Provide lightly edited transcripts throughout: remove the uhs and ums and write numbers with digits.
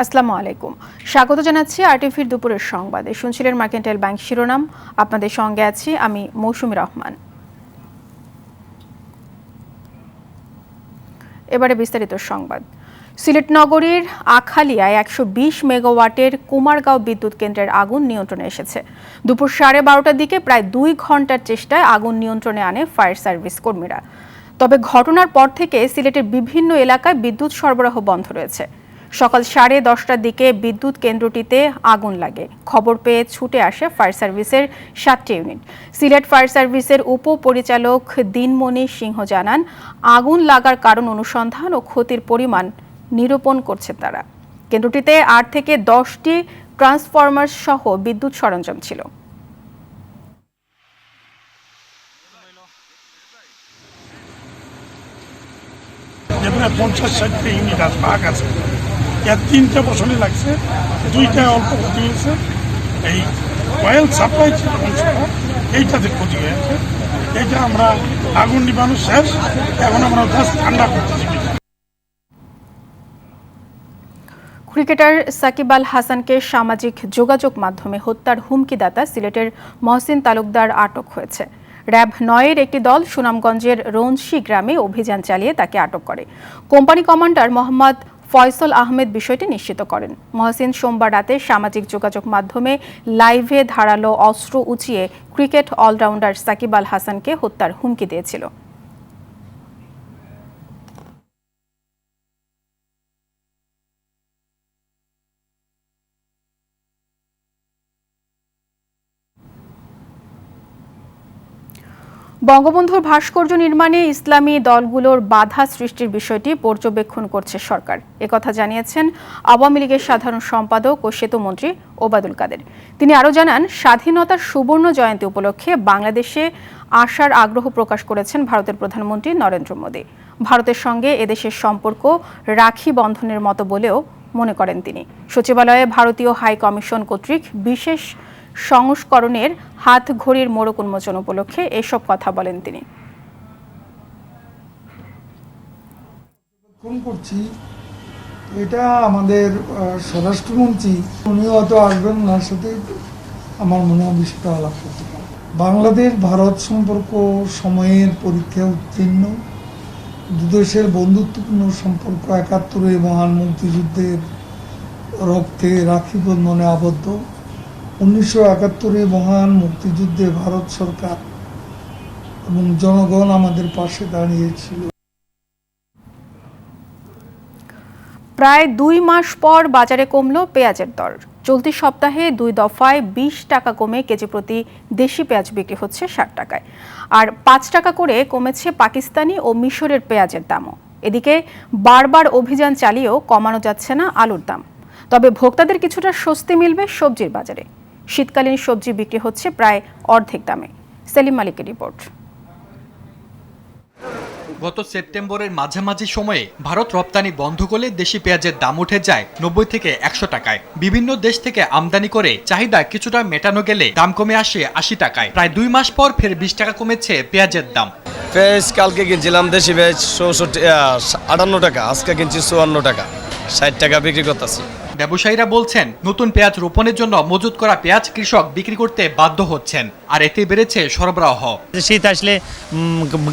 আসসালামু আলাইকুম, স্বাগত জানাচ্ছি আরটিভির দুপুরের সংবাদে। শুনছিলেন মার্কেন্টাইল ব্যাংক শিরোনাম। আপনাদের সঙ্গে আছি আমি মৌসুমী রহমান। এবারে বিস্তারিত সংবাদ। সিলেট নগরীর আখালিয়ায় ১২০ মেগাওয়াটের কুমারগাঁও বিদ্যুৎ কেন্দ্রের আগুন নিয়ন্ত্রণে এসেছে। দুপুর 12:30টার দিকে প্রায় 2 ঘন্টার চেষ্টায় আগুন নিয়ন্ত্রণে আনে ফায়ার সার্ভিস কর্মীরা। তবে ঘটনার পর থেকে সিলেটের বিভিন্ন এলাকায় বিদ্যুৎ সরবরাহ বন্ধ রয়েছে। সকাল 10:30টার দিকে বিদ্যুৎ কেন্দ্রটিতে আগুন লাগে। খবর পেয়ে ছুটে আসে ফায়ার সার্ভিসের 7টি ইউনিট। সিলেট ফায়ার সার্ভিসের উপপরিচালক দিনমণি সিংহ জানান, আগুন লাগার কারণ অনুসন্ধান ও ক্ষতির পরিমাণ নিরূপণ করছে তারা। কেন্দ্রটিতে 8 থেকে 10টি ট্রান্সফরমার সহ বিদ্যুৎ সরঞ্জাম ছিল। প্রায় 50-60টা ইউনিট ভাগ আছে, এর 3টে বছরে লাগছে, 2টায় অল্প ক্ষতি হয়েছে। এই অয়েল সাপ্লাই ছিল অংশটা, এইটাতে ক্ষতি হয়েছে। এইটা আমরা আগুন নিবানো শেষ, এখন আমরা জাস্ট ঠান্ডা করতেছি। ক্রিকেটার সাকিব আল হাসানকে সামাজিক যোগাযোগ মাধ্যমে হত্যার হুমকিদাতা সিলেটের মহসিন তালুকদার আটক হয়েছে। র্যাব 9-এর একটি দল সুনামগঞ্জের রঞ্জি গ্রামে অভিযান চালিয়ে তাকে আটক করে। কোম্পানি কমান্ডার মোহাম্মদ ফয়সল আহমেদ বিষয়টি নিশ্চিত করেন। মহসিন সোমবার রাতে সামাজিক যোগাযোগ মাধ্যমে লাইভে ধারালো অস্ত্র উঁচিয়ে ক্রিকেট অলরাউন্ডার সাকিব আল হাসানকে হত্যার হুমকি দিয়েছিল। বঙ্গবন্ধুর ভাস্কর্য নির্মাণে ইসলামী দলগুলোর বাধা সৃষ্টির বিষয়টি পর্যবেক্ষণ করছে সরকার, একথা জানিয়েছেন আওয়ামী লীগের সাধারণ সম্পাদক ও সেতুমন্ত্রী ওবায়দুল কাদের। তিনি আরও জানান, স্বাধীনতার সুবর্ণ জয়ন্তী উপলক্ষে বাংলাদেশে আসার আগ্রহ প্রকাশ করেছেন ভারতের প্রধানমন্ত্রী নরেন্দ্র মোদী। ভারতের সঙ্গে এদেশের সম্পর্ক রাখি বন্ধনের মতো বলেও মনে করেন তিনি। সচিবালয়ে ভারতীয় হাই কমিশন কর্তৃক বিশেষ সংস্করণের হাত ঘড়ির মোড়ক উন্মোচন উপলক্ষে এসব কথা বলেন তিনি। করছি এটা আমাদের স্বরাষ্ট্রমন্ত্রী, উনিও হয়তো আসবেন, ওনার সাথে আমার মনে হয় বিষয়টা আলাপ করতে পারে। বাংলাদেশ ভারত সম্পর্ক সময়ের পরীক্ষায় উত্তীর্ণ। দুদেশের বন্ধুত্বপূর্ণ সম্পর্ক ৭১ মহান মুক্তিযুদ্ধের রক্তে রাখি বন্ধনে আবদ্ধ। 1971 মহান মুক্তিযুদ্ধে ভারত সরকার এবং জনগণ আমাদের পাশে দাঁড়িয়েছিল। প্রায় 2 মাস পর বাজারে কমল পেঁয়াজের দর। চলতি সপ্তাহে 2 দফায় 20 টাকা কমে কেজি প্রতি দেশি পেঁয়াজ বিক্রি হচ্ছে 60 টাকায়। আর 5 টাকা করে কমেছে পাকিস্তানি ও মিশরের পেঁয়াজের দামও। এদিকে বারবার অভিযান চালিয়েও কমানো যাচ্ছে না আলুর দাম। তবে ভোক্তাদের কিছুটা স্বস্তি মিলবে সবজির বাজারে। শীতকালীন সবজি বিক্রি হচ্ছে প্রায় অর্ধেক দামে। সেলিম মালিকের রিপোর্ট। গত সেপ্টেম্বরের মাঝামাঝি সময়ে ভারত রপ্তানি বন্ধ করলে দেশি পেঁয়াজের দাম উঠে যায় 90 থেকে 100 টাকায়। বিভিন্ন দেশ থেকে আমদানি করে চাহিদা কিছুটা মেটানো গেলে দাম কমে আসে 80 টাকায়। প্রায় 2 মাস পর ফের 20 টাকা কমেছে পেঁয়াজের দাম। পেঁয়াজ কালকে কিনছিলাম দেশি পেঁয়াজ 58 টাকা, আজকে কিনছি 54 টাকা, 60 টাকা বিক্রি করতেছি। ব্যবসায়ীরা বলছেন, নতুন পেঁয়াজ রোপণের জন্য মজুত করা পেঁয়াজ কৃষক বিক্রি করতে বাধ্য হচ্ছেন, আর এতে বেড়েছে সরবরাহ। শীত আসলে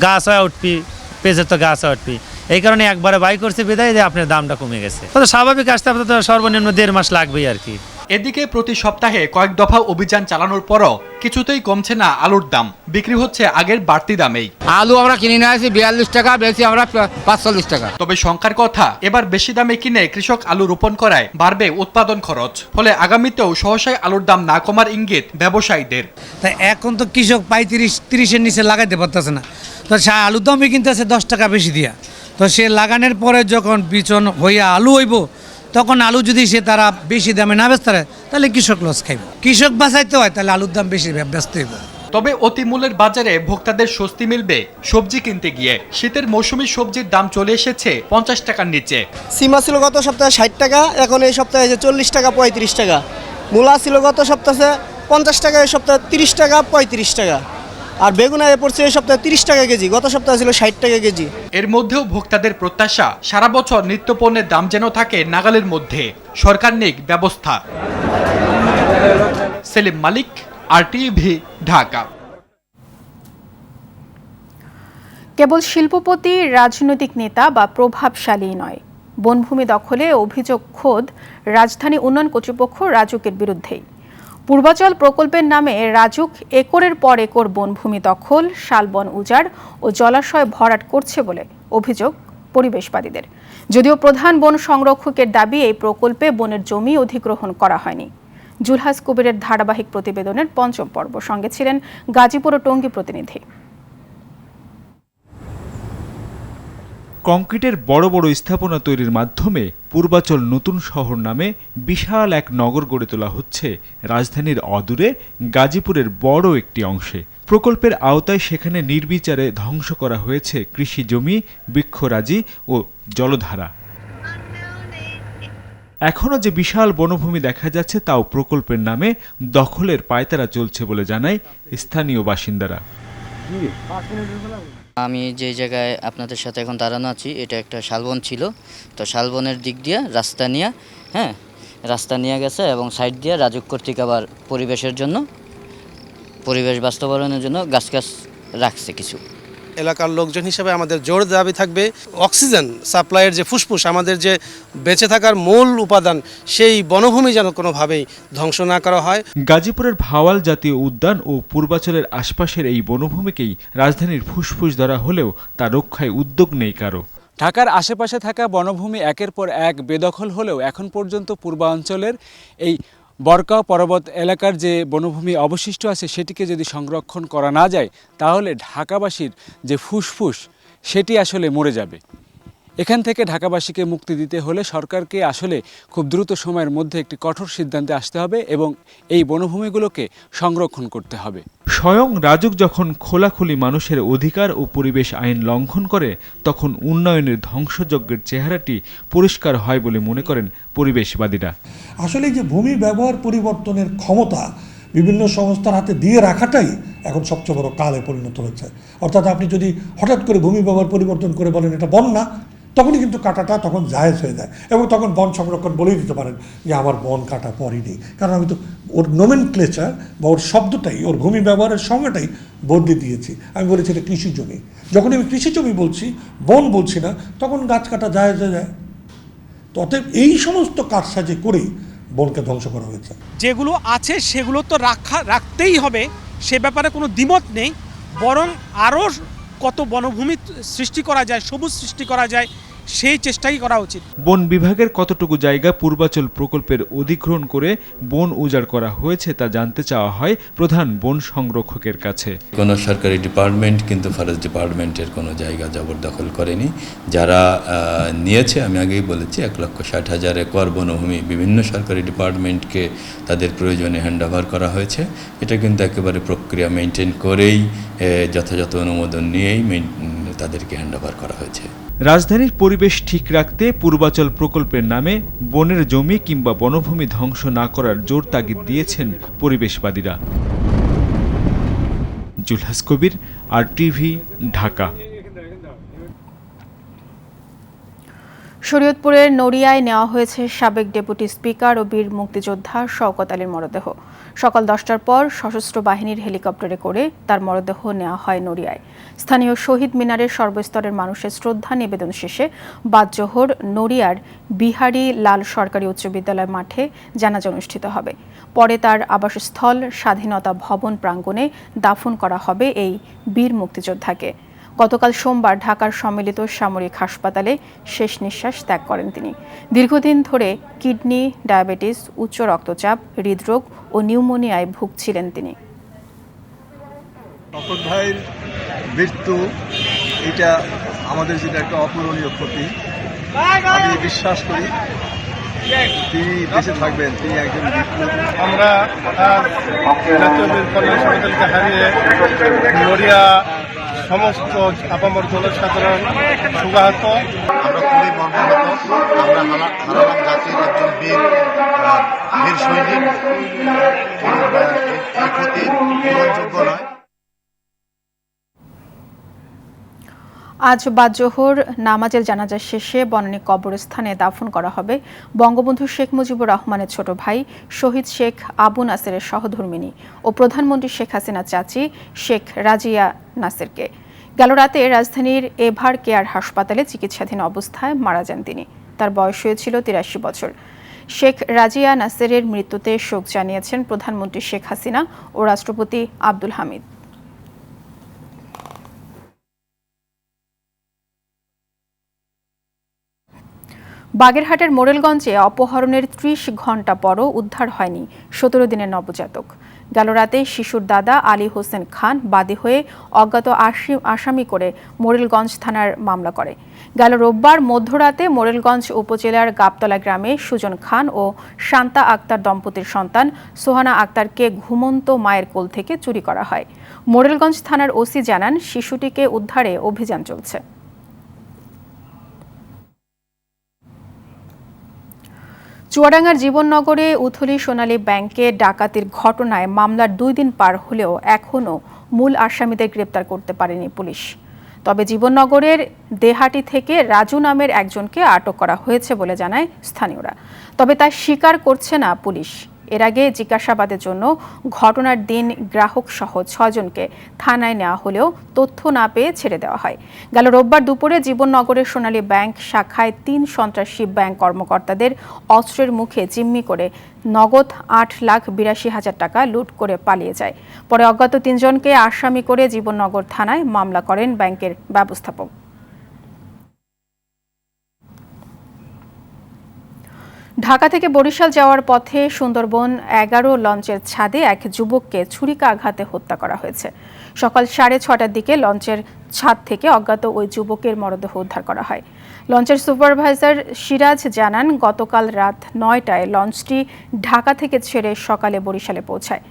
গাছ হয়ে উঠবি, পেঁয়াজের তো গাছ হয়ে উঠবি, এই কারণে একবারে বাই করছে বিদায় যে আপনার দামটা কমে গেছে। তো স্বাভাবিক আসতে আপনার তো সর্বনিম্ন 1.5 মাস লাগবেই আর কি। এদিকে প্রতি সপ্তাহে কয়েক দফা অভিযান চালানোর পরও কিছুতেই কমছে না আলুর দাম, বিক্রি হচ্ছে আগের বাড়তি দামেই। আলু আমরা কিনে নিয়ে আসি 42 টাকা, বেশি আমরা 45 টাকা। তবে শঙ্কার কথা, এবার বেশি দামে কিনে কৃষক আলু রোপণ করায় বাড়বে উৎপাদন খরচ, ফলে আগামীতেও সহসায় আলুর দাম না কমার ইঙ্গিত ব্যবসায়ীদের। তাই এখন তো কৃষক 35-30-এর নিচে লাগাইতে পারতেছে না, তো সে আলুর দামই কিনতে আছে 10 টাকা বেশি দিয়া। তো সে লাগানোর পরে যখন বিচন হইয়া আলু হইব, তখন আলু যদি সে তারা বেশি দামে না বেচতে পারে, তাহলে কৃষক লস খাইব। কৃষক বাঁচাইতে হয়, তাহলে আলুর দাম বেশি ব্যস্ত হইব। তবে অতিমূল্যের বাজারে ভোক্তাদের স্বস্তি মিলবে সবজি কিনতে গিয়ে। শীতের মৌসুমী সবজির দাম চলে এসেছে 50 টাকার নিচে। সিমা ছিল গত সপ্তাহে 60 টাকা, এখন এই সপ্তাহে 40 টাকা 35 টাকা। মূলা ছিল গত সপ্তাহে 50 টাকা, এই সপ্তাহে 30 টাকা 35 টাকা। আর বেগুন আগে পড়ছে এই সপ্তাহে 30 টাকা কেজি, গত সপ্তাহে ছিল 60 টাকা কেজি। এর মধ্যেও ভোক্তাদের প্রত্যাশা সারা বছর নিত্যপণ্যের দাম যেন থাকে নাগালের মধ্যে, সরকার নিক ব্যবস্থা। সেলিম মালিক, RTV, ঢাকা। কেবল শিল্পপতি, রাজনৈতিক নেতা বা প্রভাবশালী নয়, বনভূমি দখলে অভিযোগ খোদ রাজধানী উন্নয়ন কর্তৃপক্ষ রাজুকের বিরুদ্ধেই। পূর্বাচল প্রকল্পের নামে রাজুক একরের পর একর বনভূমি দখল, শালবন উজাড় ও জলাশয় ভরাট করছে বলে অভিযোগ পরিবেশবাদীদের। যদিও প্রধান বন সংরক্ষকের দাবি এই প্রকল্পে বনের জমি অধিগ্রহণ করা হয়নি। জুলহাস কবিরের ধারাবাহিক প্রতিবেদনের পঞ্চম পর্ব, সঙ্গে ছিলেন গাজীপুর ও টঙ্গী প্রতিনিধি। কংক্রিটের বড় বড় স্থাপনা তৈরির মাধ্যমে পূর্বাচল নতুন শহর নামে বিশাল এক নগর গড়ে তোলা হচ্ছে রাজধানীর অদূরে গাজীপুরের বড় একটি অংশে। প্রকল্পের আওতায় সেখানে নির্বিচারে ধ্বংস করা হয়েছে কৃষি জমি, বৃক্ষরাজি ও জলধারা। এখনও যে বিশাল বনভূমি দেখা যাচ্ছে তাও প্রকল্পের নামে দখলের পায়তারা চলছে বলে জানায় স্থানীয় বাসিন্দারা। আমি যে জায়গায় আপনাদের সাথে এখন দাঁড়ানো আছি, এটা একটা শালবন ছিল। তো শালবনের দিক দিয়ে রাস্তা নিয়ে গেছে এবং সাইড দিয়ে রাজুক কর্তৃক আবার পরিবেশের জন্য, পরিবেশ বাস্তবায়নের জন্য গাছ রাখছে কিছু। এলাকার লোকজন হিসেবে আমাদের জোর দাবি থাকবে অক্সিজেন সাপ্লাইয়ের যে ফুসফুস, আমাদের যে বেঁচে থাকার মূল উপাদান, সেই বনভূমি যেন কোনোভাবেই ধ্বংস না করা হয়। গাজীপুরের ভাওয়াল জাতীয় উদ্যান ও পূর্বাচলের আশপাশের এই বনভূমিকেই রাজধানীর ফুসফুস ধরা হলেও তা রক্ষায় উদ্যোগ নেই কারো। ঢাকার আশেপাশে থাকা বনভূমি একের পর এক বেদখল হলেও এখন পর্যন্ত পূর্বাঞ্চলের এই বরকা পর্বত এলাকার যে বনভূমি অবশিষ্ট আছে সেটিকে যদি সংরক্ষণ করা না যায় তাহলে ঢাকাবাসীর যে ফুসফুস সেটি আসলে মরে যাবে। এখান থেকে ঢাকাবাসীকে মুক্তি দিতে হলে সরকারকে আসলে খুব দ্রুত সময়ের মধ্যে একটি কঠোর সিদ্ধান্তে আসতে হবে এবং এই বনভূমিগুলোকে সংরক্ষণ করতে হবে। স্বয়ং রাজুক যখন খোলাখুলি মানুষের অধিকার ও পরিবেশ আইন লঙ্ঘন করে তখন উন্নয়নের ধ্বংসযজ্ঞের চেহারাটি পরিষ্কার হয় বলে মনে করেন পরিবেশবাদীরা। আসলে যে ভূমি ব্যবহার পরিবর্তনের ক্ষমতা বিভিন্ন সংস্থার হাতে দিয়ে রাখাটাই এখন সবচেয়ে বড় কালে পরিণত হয়েছে। অর্থাৎ আপনি যদি হঠাৎ করে ভূমি ব্যবহার পরিবর্তন করে বলেন এটা বন না, তখনই কিন্তু কাটাটা তখন জায়েজ হয়ে যায় এবং তখন বন সংরক্ষণ বলেই দিতে পারেন যে আমার বন কাটা পড়েনি, কারণ আমি তো ওর নোমেনক্লেচার বা ওর শব্দটাই, ওর ভূমি ব্যবহারের সংজ্ঞাটাই বদলে দিয়েছি। আমি বলেছি এটা কৃষি জমি, যখন আমি কৃষি জমি বলছি, বন বলছি না, তখন গাছ কাটা জায়েজ হয়ে যায়। তো অতএব এই সমস্ত কারসাজি করেই বনকে ধ্বংস করা হয়েছে। যেগুলো আছে সেগুলো তো রাখতেই হবে, সে ব্যাপারে কোনো দ্বিমত নেই, বরং আরও কত বনভূমি সৃষ্টি করা যায়, সবুজ সৃষ্টি করা যায়, সেই চেষ্টাই করা উচিত। বন বিভাগের কতটুকু জায়গা পূর্বাচল প্রকল্পের অধিগ্রহণ করে বন উজাড় করা হয়েছে তা জানতে চাওয়া হয় প্রধান বন সংরক্ষকের কাছে। কোনো সরকারি ডিপার্টমেন্ট কিন্তু ফরেস্ট ডিপার্টমেন্টের কোনো জায়গা জবরদখল করেনি। যারা নিয়েছে, আমি আগেই বলেছি, 1,60,000 একর বনভূমি বিভিন্ন সরকারি ডিপার্টমেন্টকে তাদের প্রয়োজনে হ্যান্ডওভার করা হয়েছে। এটা কিন্তু একেবারে প্রক্রিয়া মেনটেন করেই, যথাযথ অনুমোদন নিয়েই তাদেরকে হ্যান্ডওভার করা হয়েছে। রাজধানীর পরিবেশ ঠিক রাখতে পূর্বাচল প্রকল্পের নামে বনের জমি কিংবা বনভূমি ধ্বংস না করার জোর তাগিদ দিয়েছেন পরিবেশবাদীরা। জুলহাস কবির, RTV, ঢাকা। শরীয়তপুরের নড়িয়ায় নেওয়া হয়েছে সাবেক ডেপুটি স্পিকার ও বীর মুক্তিযোদ্ধা শওকত আলীর মরদেহ। সকাল 10টার পর সশস্ত্র বাহিনীর হেলিকপ্টারে করে তার মরদেহ নেওয়া হয় নড়িয়ায়। স্থানীয় শহীদ মিনারের সর্বস্তরের মানুষের শ্রদ্ধা নিবেদন শেষে বাদজোহর নড়িয়ার বিহারী লাল সরকারি উচ্চ বিদ্যালয় মাঠে জানাজা অনুষ্ঠিত হবে। পরে তার আবাসস্থল স্বাধীনতা ভবন প্রাঙ্গণে দাফন করা হবে এই বীর মুক্তিযোদ্ধাকে। গতকাল সোমবার ঢাকার সম্মিলিত সামরিক হাসপাতালে শেষ নিঃশ্বাস ত্যাগ করেন তিনি। দীর্ঘদিন ধরে কিডনি, ডায়াবেটিস, উচ্চ রক্তচাপ, হৃদরোগ ও নিউমোনিয়ায় ভুগছিলেন তিনি। শওকত ভাইয়ের মৃত্যু, এটা আমাদের যেটা একটা অপূরণীয় ক্ষতি। আমি বিশ্বাস করি তিনি বেঁচে থাকবেন, তিনি একজন বিপ্লবী। আমরা জাতীয় বীর কল্যাণ সমিতিকে হারিয়ে নড়িয়া সমস্ত আপামর জনসাধারণ সুগাহত। আমরা খুবই মর্মাহত। আমরা হারালাম জাতির একজন বীর সৈনিক। এই ক্ষতি গ্রহণযোগ্য নয়। আজ বাদ জোহর নামাজের জানাজা শেষে বনানী কবরস্থানে দাফন করা হবে বঙ্গবন্ধু শেখ মুজিবুর রহমানের ছোট ভাই শহীদ শেখ আবু নাসেরের সহধর্মিণী ও প্রধানমন্ত্রী শেখ হাসিনা চাচি শেখ রাজিয়া নাসেরকে। গেল রাতে রাজধানীর এভার কেয়ার হাসপাতালে চিকিৎসাধীন অবস্থায় মারা যান তিনি। তার বয়স হয়েছিল ৮৩ বছর। শেখ রাজিয়া নাসেরের মৃত্যুতে শোক জানিয়েছেন প্রধানমন্ত্রী শেখ হাসিনা ও রাষ্ট্রপতি আব্দুল হামিদ। বাগেরহাটের মোরেলগঞ্জে অপহরণের ৩০ ঘণ্টা পরও উদ্ধার হয়নি ১৭ দিনের নবজাতক। গেল রাতে শিশুর দাদা আলী হোসেন খান বাদী হয়ে অজ্ঞাত আসামি করে মোরেলগঞ্জ থানার মামলা করে। গেল রোববার মধ্যরাতে মোরেলগঞ্জ উপজেলার গাবতলা গ্রামে সুজন খান ও শান্তা আক্তার দম্পতির সন্তান সোহানা আক্তারকে ঘুমন্ত মায়ের কোল থেকে চুরি করা হয়। মোরেলগঞ্জ থানার ওসি জানান, শিশুটিকে উদ্ধারে অভিযান চলছে। চুয়াডাঙ্গার জীবননগরে উথলি সোনালী ব্যাংকে ডাকাতির ঘটনায় মামলার ২ দিন পার হলেও এখনও মূল আসামিদের গ্রেপ্তার করতে পারেনি পুলিশ। তবে জীবননগরের দেহাটি থেকে রাজু নামের একজনকে আটক করা হয়েছে বলে জানায় স্থানীয়রা। তবে তা স্বীকার করছে না পুলিশ। এর আগে জিজ্ঞাসাবাদের জন্য ঘটনার দিন গ্রাহক সহ ৬ জনকে থানায় নেওয়া হলেও তথ্য না পেয়ে ছেড়ে দেওয়া হয়। গেল রোববার দুপুরে জীবননগরের সোনালী ব্যাংক শাখায় ৩ সন্ত্রাসী ব্যাংক কর্মকর্তাদের অস্ত্রের মুখে জিম্মি করে নগদ ৮,৮২,০০০ টাকা লুট করে পালিয়ে যায়। পরে অজ্ঞাত ৩ জনকে আসামি করে জীবননগর থানায় মামলা করেন ব্যাংকের ব্যবস্থাপক। ঢাকা থেকে বরিশাল যাওয়ার পথে সুন্দরবন ১১ লঞ্চের ছাদে এক যুবককে ছুরিকাঘাতে হত্যা করা হয়েছে। সকাল ৬:৩০টার দিকে লঞ্চের ছাদ থেকে অজ্ঞাত ওই যুবকের মরদেহ উদ্ধার করা হয়। লঞ্চের সুপারভাইজার সিরাজ জানান, গতকাল রাত ৯টায় লঞ্চটি ঢাকা থেকে ছেড়ে সকালে বরিশালে পৌঁছায়।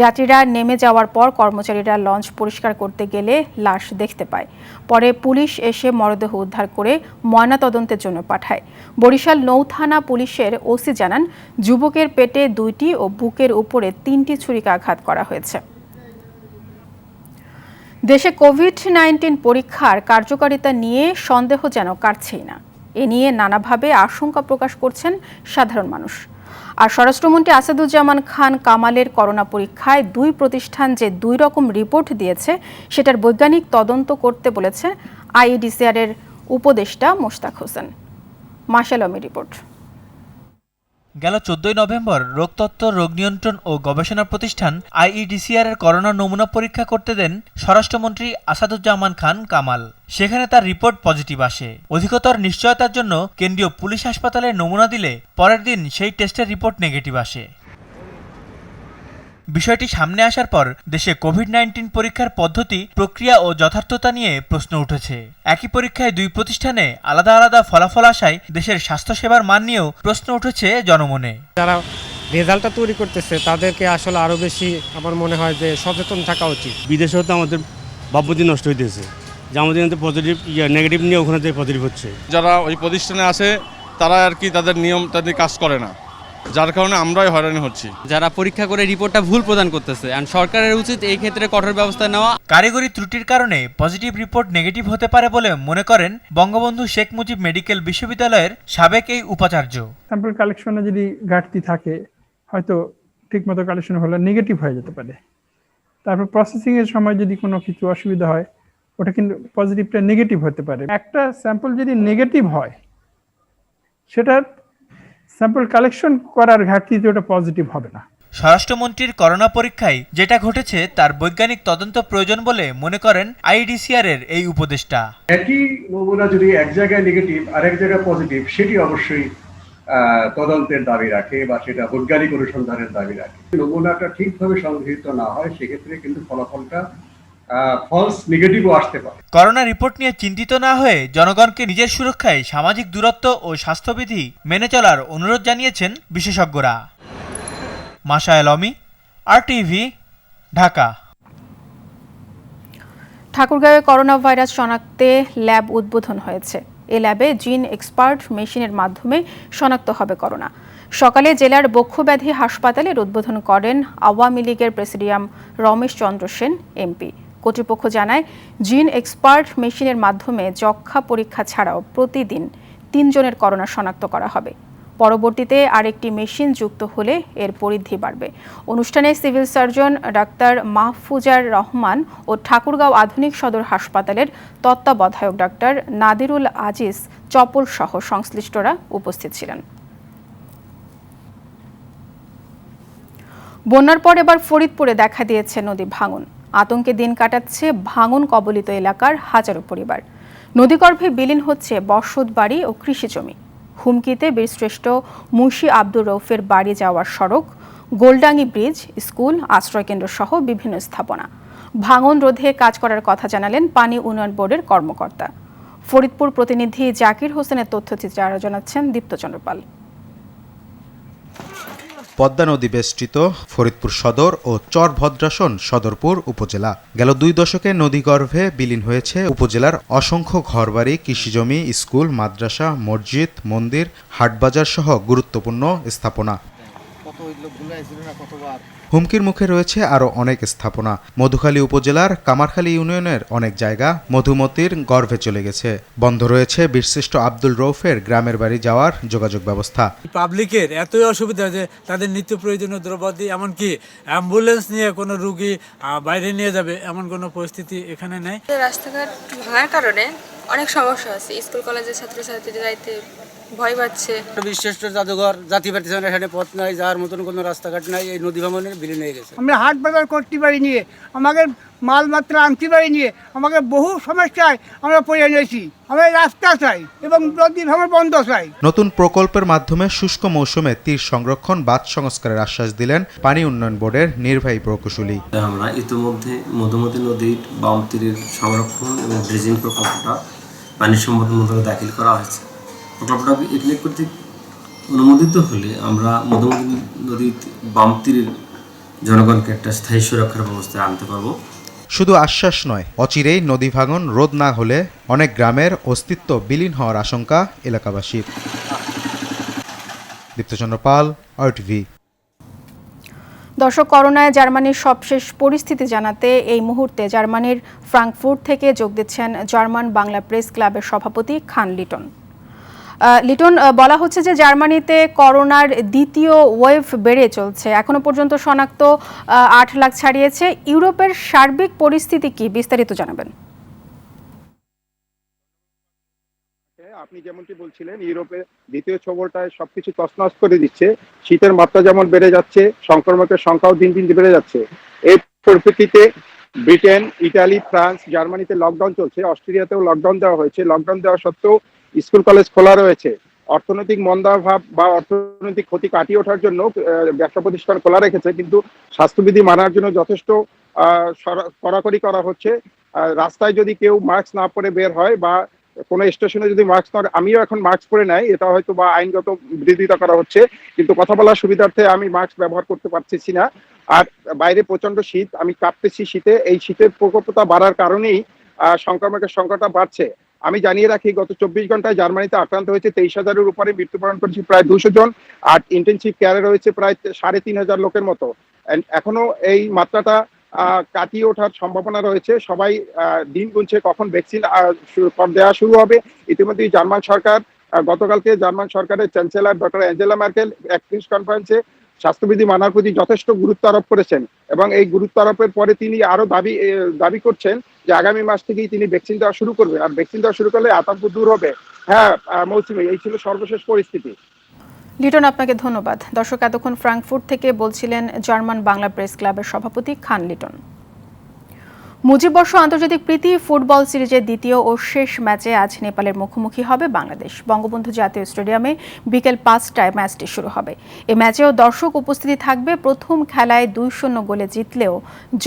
যাত্রীরা নেমে যাওয়ার পর কর্মচারীরা লঞ্চ পরিষ্কার করতে গেলে লাশ দেখতে পায়। পরে পুলিশ এসে মরদেহ উদ্ধার করে ময়নাতদন্তের জন্য পাঠায়। বরিশাল নৌথানা পুলিশের ওসি জানান, যুবকের পেটে ২টি ও বুকের উপরে ৩টি ছুরিকাঘাত করা হয়েছে। দেশে কোভিড-১৯ পরীক্ষার কার্যকারিতা নিয়ে সন্দেহ যেন কাটছেই না। এ নিয়ে নানাভাবে আশঙ্কা প্রকাশ করছেন সাধারণ মানুষ। আর স্বরাষ্ট্রমন্ত্রী আসাদুজ্জামান খান কামালের করোনা পরীক্ষায় ২ প্রতিষ্ঠান যে ২ রকম রিপোর্ট দিয়েছে সেটার বৈজ্ঞানিক তদন্ত করতে বলেছে আইইডিসিআর-এর উপদেষ্টা মোশতাক হোসেন। মাশাল আলমের রিপোর্ট। গেল ১৪ নভেম্বর রোগতত্ত্ব, রোগ নিয়ন্ত্রণ ও গবেষণা প্রতিষ্ঠান আইইডিসিআর-এর করোনা নমুনা পরীক্ষা করতে দেন স্বরাষ্ট্রমন্ত্রী আসাদুজ্জামান খান কামাল। সেখানে তার রিপোর্ট পজিটিভ আসে। অধিকতর নিশ্চয়তার জন্য কেন্দ্রীয় পুলিশ হাসপাতালে নমুনা দিলে পরের দিন সেই টেস্টের রিপোর্ট নেগেটিভ আসে। বিষয়টি সামনে আসার পর দেশে কোভিড-১৯ পরীক্ষার পদ্ধতি, প্রক্রিয়া ও যথার্থতা নিয়ে প্রশ্ন উঠেছে। একই পরীক্ষায় ২ প্রতিষ্ঠানে আলাদা আলাদা ফলাফল আসায় দেশের স্বাস্থ্যসেবার মান নিয়েও প্রশ্ন উঠেছে জনমনে। যারা রেজাল্টটা তৈরি করতেছে তাদেরকে আসলে আরও বেশি আমার মনে হয় যে সচেতন থাকা উচিত। বিদেশেও তো আমাদের ভাবমূর্তি নষ্ট হইতেছে, যে আমাদের পজিটিভ নেগেটিভ নিয়ে ওখানে পজিটিভ হচ্ছে। যারা ওই প্রতিষ্ঠানে আছে তারা আর কি তাদের নিয়ম তাদের কাজ করে না, যার কারণে আমরাই হয়রানি হচ্ছি। যারা পরীক্ষা করে রিপোর্টটা ভুল প্রদান করতেছে, আর সরকারের উচিত এই ক্ষেত্রে কঠোর ব্যবস্থা নেওয়া। কারিগরি ত্রুটির কারণে পজিটিভ রিপোর্ট নেগেটিভ হতে পারে বলে মনে করেন বঙ্গবন্ধু শেখ মুজিব মেডিকেল বিশ্ববিদ্যালয়ের সাবেক এই উপাচার্য। স্যাম্পল কালেকশনে যদি ঘাটতি থাকে, হয়তো ঠিকমতো কালেকশন হলে নেগেটিভ হয়ে যেতে পারে। তারপর প্রসেসিং এর সময় যদি কোনো কিছু অসুবিধা হয়, ওটা কিন্তু পজিটিভটা নেগেটিভ হতে পারে। একটা স্যাম্পল যদি নেগেটিভ হয়, সেটা স্যাম্পল কালেকশন করার ঘাটতিতে ওটা পজিটিভ হবে না। স্বরাষ্ট্রমন্ত্রীর করোনা পরীক্ষায় যেটা ঘটেছে তার বৈজ্ঞানিক তদন্ত প্রয়োজন বলে মনে করেন আইইডিসিআর-এর এই উপদেষ্টা। একই নমুনা যদি এক জায়গায় নেগেটিভ আর এক জায়গায় পজিটিভ, সেটি অবশ্যই তদন্তের দাবি রাখে বা সেটা বৈজ্ঞানিক অনুসন্ধানের দাবি রাখে। নমুনাটা ঠিকভাবে সংগৃহীত না হয়, সেক্ষেত্রে কিন্তু ফলাফলটা ফলস নেগেটিভও আসতে পারে। করোনা রিপোর্ট নিয়ে চিন্তিত না হয়ে জনগণকে নিজের সুরক্ষায় সামাজিক দূরত্ব ও স্বাস্থ্যবিধি মেনে চলার অনুরোধ জানিয়েছেন বিশেষজ্ঞরা। মাশাল আলমি, RTV, ঢাকা। ঠাকুরগাঁওয়ে করোনা ভাইরাস শনাক্তে ল্যাব উদ্বোধন হয়েছে। এ ল্যাবে জিন এক্সপার্ট মেশিনের মাধ্যমে শনাক্ত হবে করোনা। সকালে জেলার বক্ষব্যাধি হাসপাতালের উদ্বোধন করেন আওয়ামী লীগের প্রেসিডিয়াম রমেশ চন্দ্র সেন MP। কর্তৃপক্ষ জানায় জিন এক্সপার্ট মেশিনের মাধ্যমে যক্ষ্মা পরীক্ষা ছাড়াও প্রতিদিন 3 জনের করোনা শনাক্ত করা হবে। পরবর্তীতে আরেকটি মেশিন যুক্ত হলে এর পরিধি বাড়বে। অনুষ্ঠানে civil surgeon doctor Mahfuzar Rahman ও ঠাকুরগাঁও আধুনিক সদর হাসপাতালের তত্ত্বাবধায়ক ডাক্তার নাদিরুল আজিজ চপল সহ সংশ্লিষ্টরা উপস্থিত ছিলেন। বন্যার পর এবার ফরিদপুরে দেখা দিয়েছে নদী ভাঙন। আতঙ্কে দিন কাটাচ্ছে ভাঙন কবলিত এলাকার হাজারো পরিবার। নদীগর্ভে বিলীন হচ্ছে বসতবাড়ি ও কৃষি জমি। হুমকিতে বীরশ্রেষ্ঠ মুন্সি আব্দুর রৌফের বাড়ি যাওয়ার সড়ক, গোলডাঙ্গি ব্রিজ, স্কুল, আশ্রয়কেন্দ্র সহ বিভিন্ন স্থাপনা। ভাঙন রোধে কাজ করার কথা জানালেন পানি উন্নয়ন বোর্ডের কর্মকর্তা। ফরিদপুর প্রতিনিধি জাকির হোসেনের তথ্যচিত্রে আরও জানাচ্ছেন দীপ্তচন্দ্র পাল। পদ্মা নদী বেষ্টিত ফরিদপুর সদর ও চরভদ্রাসন সদরপুর উপজেলা। গেল 2 দশকে নদীগর্ভে বিলীন হয়েছে উপজেলার অসংখ্য ঘরবাড়ি, কৃষিজমি, স্কুল, মাদ্রাসা, মসজিদ, মন্দির, হাটবাজার সহ গুরুত্বপূর্ণ স্থাপনা। হুমকির মুখে রয়েছে আরও অনেক স্থাপনা। মধুখালী উপজেলার কামারখালী ইউনিয়নের অনেক জায়গা মধুমতির গর্ভে চলে গেছে। বন্ধ রয়েছে বীরশ্রেষ্ঠ আব্দুল রৌফের গ্রামের বাড়ি যাওয়ার যোগাযোগ ব্যবস্থা। পাবলিকের এতই অসুবিধা যে তাদের নিত্য প্রয়োজনীয় দ্রব্যাদি, এমনকি অ্যাম্বুলেন্স নিয়ে কোনো রুগী বাইরে নিয়ে যাবে এমন কোনো পরিস্থিতি এখানে নেই। রাস্তাঘাট ভাঙার কারণে অনেক সমস্যা আছে। স্কুল কলেজের ছাত্রছাত্রীরা যাইতে ভয় পাচ্ছে। বীরশ্রেষ্ঠ জাদুঘর, জাতিবাড়ি এখানে পথ নাই, যাওয়ার মতন কোনো রাস্তাঘাট নাই। এই নদী ভাঙনের বিলীন হয়ে গেছে। আমরা হাট বাজার করতে পারি নিয়ে, আমাকে মালমাত্রা আনতে পারি নিয়ে, আমাকে বহু সমস্যায় আমরা পড়ে নিয়েছি। আমরা রাস্তা চাই এবং নদী ভাঙন বন্ধ চাই। নতুন প্রকল্পের মাধ্যমে শুষ্ক মৌসুমে তীর সংরক্ষণ, বাঁধ সংস্কারের আশ্বাস দিলেন পানি উন্নয়ন বোর্ডের নির্বাহী প্রকৌশলী। আমরা ইতিমধ্যে মধুমতি নদীর বাম তীরের সংরক্ষণ এবং ড্রেজিং প্রকল্পটা পানি সম্পদ মন্ত্রণালয়ে দাখিল করা হয়েছে। প্রকল্পটা ইকনেক কর্তৃক অনুমোদিত হলে আমরা মধুমতি নদীর বাম তীরের জনগণকে একটা স্থায়ী সুরক্ষার ব্যবস্থা আনতে পারবো। শুধু আশ্বাস নয়, অচিরেই নদী ভাঙন রোধ না হলে অনেক গ্রামের অস্তিত্ব বিলীন হওয়ার আশঙ্কা এলাকাবাসীর। দীপ্তচন্দ্র পাল, RTV। দর্শক, করোনায় জার্মানির সবশেষ পরিস্থিতি জানাতে এই মুহূর্তে জার্মানির ফ্রাঙ্কফুর্ট থেকে যোগ দিচ্ছেন জার্মান বাংলা প্রেস ক্লাবের সভাপতি খান লিটন। লিটন, বলা হচ্ছে যে জার্মানিতে করোনার দ্বিতীয় ওয়েভ বেড়ে চলছে। এখনো পর্যন্ত শনাক্ত 8 লাখ ছাড়িয়েছে। ইউরোপের সার্বিক পরিস্থিতি কি, বিস্তারিত জানাবেন। আপনি যেমনটি বলছিলেন, ইউরোপে দ্বিতীয় ছবলটায় সবকিছু তছনছ করে দিচ্ছে। শীতের মাত্রা যেমন বেড়ে যাচ্ছে, সংক্রমকের সংখ্যাও দিন দিন বেড়ে যাচ্ছে। এই পরিপ্রেক্ষিতে ব্রিটেন, ইটালি, ফ্রান্স, জার্মানিতে লকডাউন চলছে। অস্ট্রেলিয়াতেও লকডাউন দেওয়া হয়েছে। লকডাউন দেওয়া সত্ত্বেও স্কুল কলেজ খোলা রয়েছে। অর্থনৈতিক মন্দাভাব বা অর্থনৈতিক ক্ষতি কাটিয়ে ওঠার জন্য ব্যবসা প্রতিষ্ঠান খোলা রেখেছে, কিন্তু স্বাস্থ্যবিধি মানার জন্য যথেষ্ট কড়াকড়ি করা হচ্ছে। রাস্তায় যদি কেউ মাস্ক না পরে বের হয় বা কোনো স্টেশনে যদি মাস্ক না, আমিও এখন মাস্ক পরে নাই, এটা হয়তো বা আইনগত বিরোধিতা করা হচ্ছে, কিন্তু কথা বলার সুবিধার্থে আমি মাস্ক ব্যবহার করতে পারতেছি না। আর বাইরে প্রচন্ড শীত, আমি কাঁপতেছি শীতে। এই শীতের প্রকোপতা বাড়ার কারণেই সংক্রমকের সংখ্যাটা বাড়ছে। আমি জানিয়ে রাখি, গত 24 ঘন্টায় জার্মানিতে আক্রান্ত হয়েছে 23,000-এর উপরে, মৃত্যুবরণ করেছে প্রায় 200 জন, আর ইন্টেনসিভ কেয়ারে রয়েছে প্রায় 3,500 লোকের মতো। এখনো এই মাত্রাটা কাটিয়ে ওঠার সম্ভাবনা রয়েছে। সবাই দিন গুনছে কখন ভ্যাকসিন দেওয়া শুরু হবে। ইতিমধ্যে জার্মান সরকার, গতকালকে জার্মান সরকারের চ্যান্সেলর ডক্টর অ্যাঞ্জেলা ম্যার্কেল এক প্রেস কনফারেন্সে স্বাস্থ্যবিধি মানার প্রতি যথেষ্ট গুরুত্ব আরোপ করেছেন, এবং এই গুরুত্ব আরোপের পরে তিনি আরো দাবি করছেন যে আগামী মাস থেকেই তিনি ভ্যাকসিন দেওয়া শুরু করবেন। আর ভ্যাকসিন দেওয়া শুরু করলে আতঙ্ক দূর হবে। হ্যাঁ মৌসুমী, এই ছিল সর্বশেষ পরিস্থিতি। লিটন, আপনাকে ধন্যবাদ। দর্শক, এতক্ষণ ফ্রাঙ্কফুর্ট থেকে বলছিলেন জার্মান বাংলা প্রেস ক্লাবের সভাপতি খান লিটন। মুজিববর্ষ আন্তর্জাতিক প্রীতি ফুটবল সিরিজের দ্বিতীয় ও শেষ ম্যাচে আজ নেপালের মুখোমুখি হবে বাংলাদেশ। বঙ্গবন্ধু জাতীয় স্টেডিয়ামে বিকেল 5টায় ম্যাচটি শুরু হবে। এই ম্যাচেও দর্শক উপস্থিতি থাকবে। প্রথম খেলায় 2-0 গোলে জিতলেও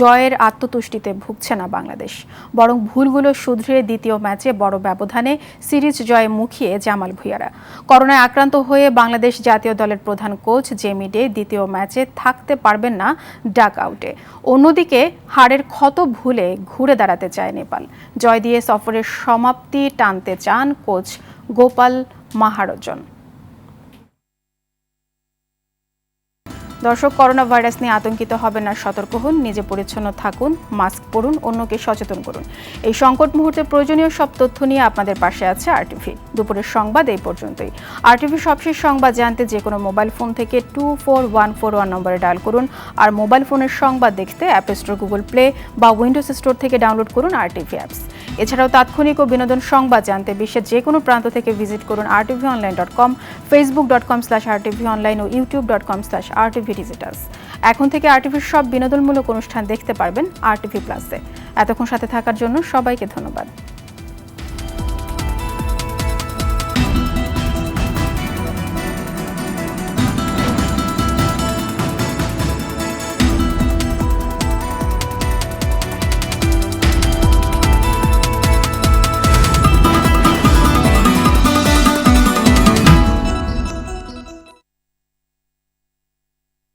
জয়ের আত্মতুষ্টিতে ভুগছে না বাংলাদেশ, বরং ভুলগুলো শুধরে দ্বিতীয় ম্যাচে বড় ব্যবধানে সিরিজ জয়ে মুখিয়ে জামাল ভুঁইয়ারা। করোনায় আক্রান্ত হয়ে বাংলাদেশ জাতীয় দলের প্রধান কোচ জেমি ডে দ্বিতীয় ম্যাচে থাকতে পারবেন না ডাক আউটে। অন্যদিকে হারের ক্ষত ভুলে ঘুরে দাঁড়াতে চায় নেপাল। জয় দিয়ে সফরের সমাপ্তি টানতে চান কোচ গোপাল মাহারজন। দর্শক, করোনা ভাইরাস নিয়ে আতঙ্কিত হবেন না, সতর্ক হন, নিজে পরিচ্ছন্ন থাকুন, মাস্ক পরুন, অন্যকে সচেতন করুন। এই সংকট মুহূর্তে প্রয়োজনীয় সব তথ্য নিয়ে আপনাদের পাশে আছে আরটিভি। দুপুরের সংবাদ এই পর্যন্তই। আরটিভি সবশেষ সংবাদ জানতে যে কোনো মোবাইল ফোন থেকে 24141 নম্বরে ডায়াল করুন। আর মোবাইল ফোনের সংবাদ দেখতে অ্যাপ স্টোর, গুগল প্লে বা উইন্ডোজ স্টোর থেকে ডাউনলোড করুন আরটিভি অ্যাপস। এছাড়াও তাৎক্ষণিক ও বিনোদন সংবাদ জানতে বিশ্বের যে কোনো প্রান্ত থেকে ভিজিট করুন rtvonline.com, facebook.com/rtvonline ও youtube.com/rtvdigitals। এখন থেকে আরটিভির সব বিনোদনমূলক অনুষ্ঠান দেখতে পারবেন আরটিভি প্লাসে। এতক্ষণ সাথে থাকার জন্য সবাইকে ধন্যবাদ।